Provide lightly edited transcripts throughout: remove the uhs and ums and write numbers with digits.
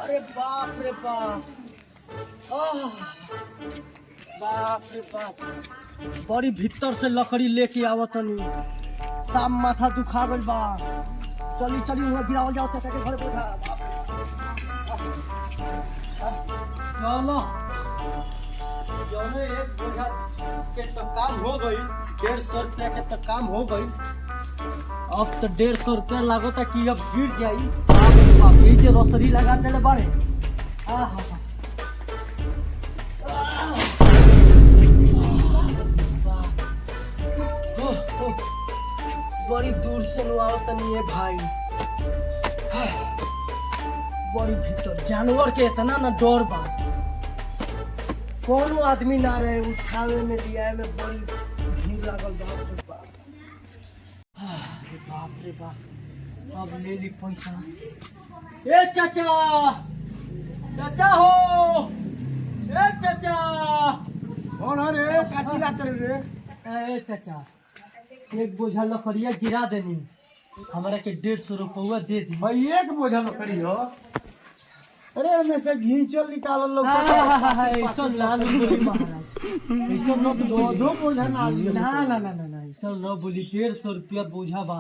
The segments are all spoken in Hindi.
अरे बाप रे बाप, बाप रे बाप, बड़ी भीतर से लकड़ी लेके आवतनी। शाम माथा दुखा गइल बा। चली चली हुआ गिरावल जाओ चाचा के घर बैठा। चलो जौने एक बोझा के तो काम हो गई, 150 रुपया के तो काम हो गई। अब तो 150 रुपया लागता कि अब गिर जाई। बाप रे बाप, ये जे रोसरी लगा देले बारे। बड़ी दूर से नुआओ तनी है भाई। बड़ी भीतर जानवर के इतना ना डर बा, कोनो आदमी ना रहे उठावे में लिया में, बड़ी भीड़ लागल बा। बाप रे बाप, अब ले ली पैसा। ए चाचा, चाचा हो, ए चाचा। कौन है रे? काची लात रे? ए चाचा, एक बोझा लकड़िया गिरा देनी, हमारा के 150 रुपया दे दी। भाई एक बोझा लकड़ी हो? अरे में से घींचल निकालल लोग। ऐसा ना बोली महाराज, ऐसा न दो बोझा ना लियो। ना ना ना ना ना, ऐसा न बोली। 150 रुपया बोझा बा,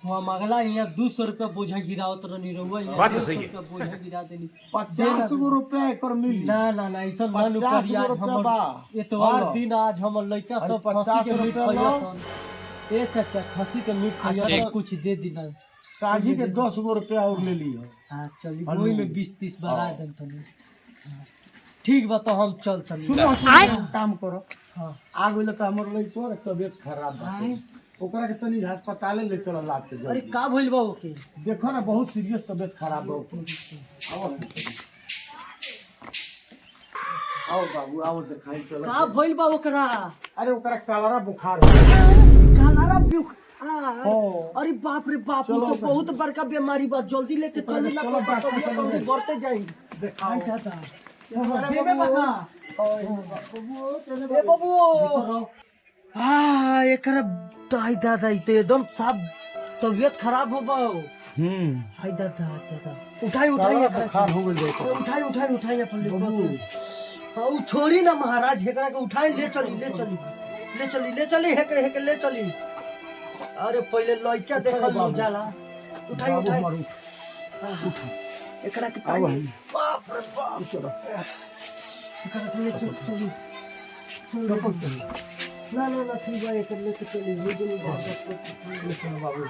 हम अगला यहाँ 200 रुपया बोझा गिरावत रहनी रहुआ, यहाँ 150 रुपया बोझा गिरा देनी। 50 रुपया एकर मिली। ना ना ना, ऐसा ना करी। आज हम इतवार दिन, आज हम लड़का सब 50 रुपया। ए चाचा, खसी के मीट खाइए, कुछ दे दी ना। साझी के 10 रुपया और ले लियो। हाँ चलिए, वही में 20-30 बढ़ा दें तनी। ठीक बा, तो हम चल। सुनो काम करो। हाँ आ गइल त हमर लइको रे तबियत खराब बा, ओकरा के तनी अस्पताल ले चल लाते। अरे का भइल बा ओके? देखो ना, बहुत सीरियस तबियत खराब बा। आओ बाबू, आओ दिखाई चलो। का भइल बा ओकरा? अरे ओकरा कालरा बुखार। कालरा बुखार? अरे बाप रे बाप, वो तो बहुत बड़का बीमारी बा। जल्दी लेके चले ना, बढ़ते जाई। दिखाई चाचा बेबे बका, ए बाबू, एकरा दाई दादा ई तो एकदम सब तबीयत खराब हो बा। हाय दादा दादा, उठाई बुखार हो गइल बा। उठाई अपन ले। हाँ छोड़ी ना महाराज, एकरा के उठाई ले चली हेके ले चली। अरे पहले लइका देखल लो जाला। उठाई एकरा के पानी। बाप रे बाप, एकरा के ले चली। ना ना ना, ठीक बा, एकर लेके चली। हो गेली बाबू,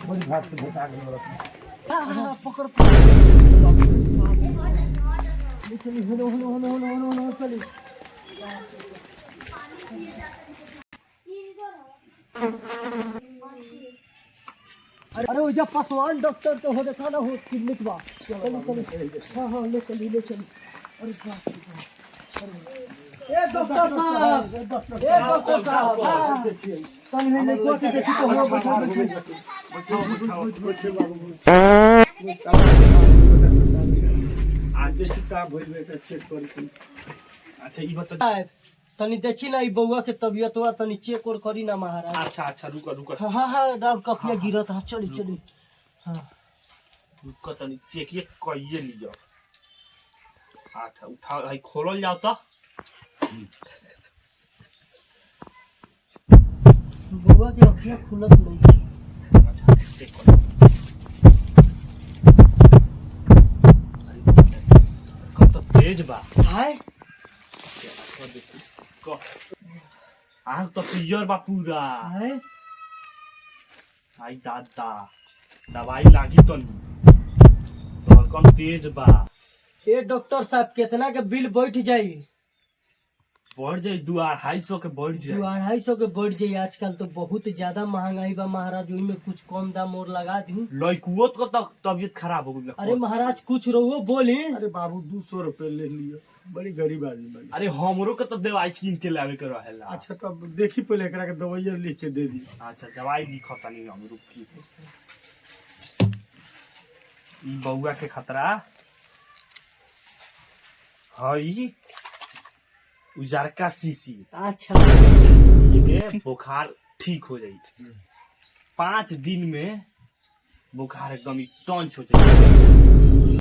बड़ी भात से भेटा गेल। हां पकड़ ले चली। होनो चली। अरे वो जब पासवान डॉक्टर तो हो देखा ना, हो क्लिनिक बा। चली। हाँ ले चली। अरे बाप रे बाप, ए डॉक्टर साहब, तनी है नहीं को के देखी तो हो बैठा। आज किताब भइल बा, चेक करी। अच्छा ई बता, तनी देखी ना, ई बउआ के तबीयत हुआ, तनी चेक और करी ना महाराज। अच्छा रुक। हाँ डाउन कफिया गिरत है। चली। हाँ रुक, तनी चेक ये कइए लियो। अच्छा उठा, भाई खोलल जाओ तो। बउआ के अखियां खुलत नहीं। अच्छा चेक कर। कब तो तेज बा। हाय आग तो पियर बा पूरा। हाय आई दादा, दवाई लागी तो धड़कन तेज बा। ए डॉक्टर साहब, कितना के बिल बैठ जाई? बढ़ जाए 200-250 के बढ़ जाए। 250 के बढ़ जाई। आजकल तो बहुत ज्यादा महंगाई बा महाराज, ओई में कुछ कम दाम और लगा दी। लइकुओ को तो तबियत खराब हो गई। अरे महाराज कुछ रहो बोले। अरे बाबू 200 रुपए ले लियो, बड़ी गरीब आदमी बनी। अरे हमरो के तो दवाई कीन के लावे के रहेला। अच्छा तब देखी पहले एकरा के दवाई लिख के दे दी। अच्छा दवाई लिखो तनी हम रुकी। ई बउआ के खतरा हई उजरका सीसी। अच्छा ये बुखार ठीक हो जाई। 5 दिन में बुखार एकदम टंच हो जाए।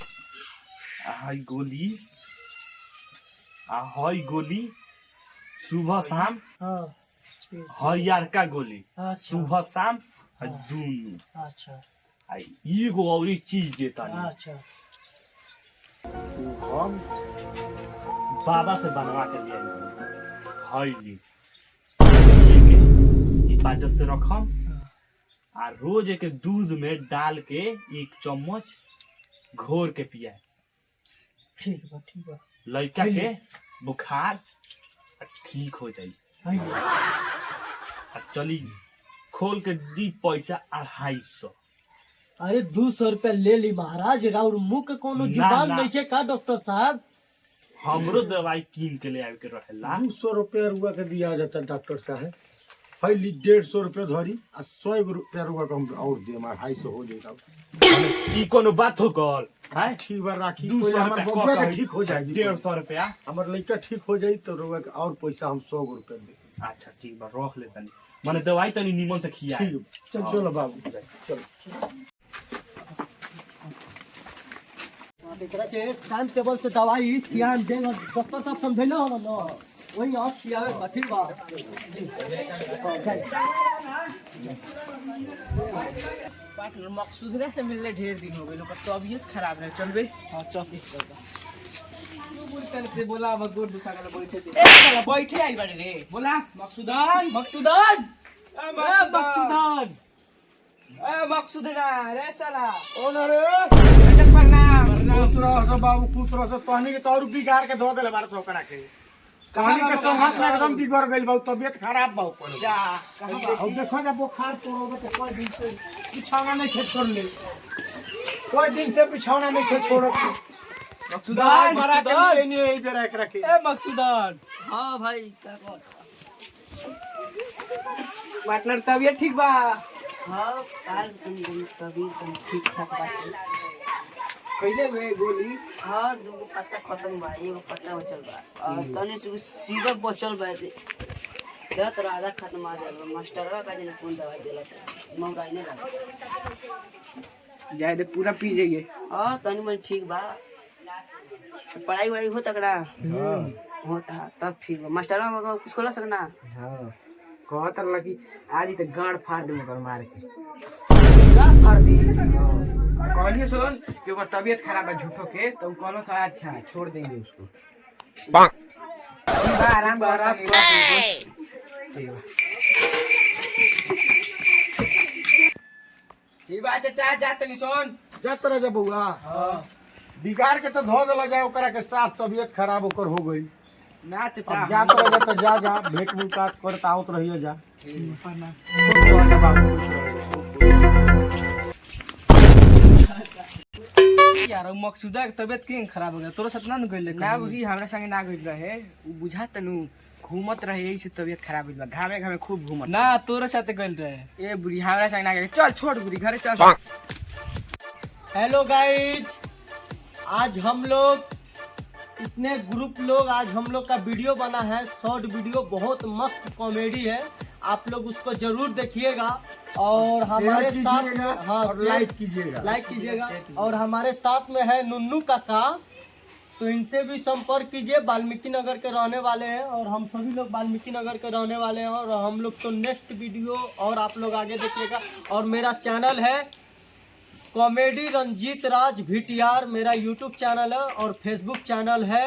हाई गोली आ हाई गोली सुबह शाम हाँ हरियरका गोली अच्छा सुबह शाम दूनु अच्छा आई एगो औरी चीज देता नहीं अच्छा हम बाबा से बनवा के लिए हईली हिफाजत से रखम आ रोज एक दूध में डाल के 1 चम्मच घोर के पिया ठीक बा लड़का के बुखार ठीक हो जाई चली खोल के दी पैसा 250। अरे 200 रुपया ले ली महाराज राउर मुंह के कोनो जुबान ना। नहीं है का डॉक्टर साहब हमरो दवाई कीन के ले आवे के रहेला 200 रुपया रुआ के दिया जाता डॉक्टर साहब पहली 150 रुपया धरी आ 100 रुपया रुआ के हम और दे 250 हो जाएगा ई कोनो बात हो गल है ठीक बार राखी 200 पहले हमर रुपया बबुआ कह के ठीक हो जाएगी 150 रुपया हमर लड़का ठीक हो जाई तो रुआ के और पैसा हम 100 रुपया दे अच्छा ठीक बा रख ले तनी माने दवाई तनी निमन से खिया ठीक चल चलो बाबू चलो एकरा के टाइम टेबल से दवाई ध्यान देगा डॉक्टर साहब समझैलो हो ना वही आप खियावे बा ठीक बा पार्टनर मकसूद से मिलने ढेर दिन हो गए लोग तबीयत खराब है चलबे हां चौकीस से बोला अब गोड़ दुखा गला बैठे थे साला बैठे आई बाड़े रे बोला मकसूदान मकसूदान मकसूदान मकसूदना रे साला ओ ना रे अच्छा प्रणाम खुश रहो सब बाबू खुश रहो सब तहनी के तो बिगाड़ के धो देले बार छोकरा के कहानी के संगत में एकदम बिगड़ गइल बा तबीयत खराब बा ऊपर जा कहां बा अब देखो ना बुखार पड़ोगे तो कोई दिन से बिछौना नहीं खे छोड़ ले कोई दिन से बिछौना नहीं खे छोड़त मकसूदान बरा के लिए नहीं यही बेरा एक रखे ए मकसूदान हां भाई क्या कर पार्टनर तबीयत ठीक बा हाँ काल तबीयत ठीक ठाक बाटे कइले वे गोली हाँ 2 पत्ता खत्म बा 1 पत्ता बचल बा और तनी सिरप बचल बा क्या तो आधा खत्म आ जाए मास्टरवा का दिन कौन दवाई देला से मंगाई नहीं लगा जाए दे पूरा पी जाइए हाँ तनी मन ठीक बा पढ़ाई वढ़ाई हो तकड़ा होता तब ठीक बा मास्टरवा कुछ खोला सकना हां कहत रहला कि आज ही तो गांड फाड़ दे मगर मार के का फर दी कहलिए सुन कि ओकर तबीयत खराब है झूठो के तो उ कहलो का अच्छा छोड़ देंगे उसको आराम कर ठीक बा चाचा जा तनी सुन जा तरह जा बउआ बिगाड़ के तो धो देला जाए ओकरा के साफ तबीयत खराब ओकर हो गई ना अब चाचा जा तरह जा तो जा भेंट मुलाकात करत आवत रहिए जा यार मकसूदा के तबीयत केन खराब हो गया तोरा साथ ना न गइल ना बुरी हमरा संगे ना गइल रहे उ बुझा तनु घूमत रहे यही से तबीयत खराब हो गया घामे घामे खूब घूमत ना तोरे साथ गइल रहे ए बुरी हमरा संगे ना गइल चल छोड़ बुरी घरे चल हेलो गाइज आज हम लोग इतने ग्रुप लोग आज हम लोग का वीडियो बना है शॉर्ट वीडियो बहुत मस्त कॉमेडी है आप लोग उसको जरूर देखिएगा और हमारे साथ में हाँ लाइक कीजिएगा लाइक कीजिएगा और हमारे साथ में है नुन्नू काका तो इनसे भी संपर्क कीजिए वाल्मीकि नगर के रहने वाले हैं और हम सभी लोग वाल्मीकि नगर के रहने वाले हैं और हम लोग तो नेक्स्ट वीडियो और आप लोग आगे देखिएगा और मेरा चैनल है कॉमेडी रंजीत राज VTR मेरा यूट्यूब चैनल है और फेसबुक चैनल है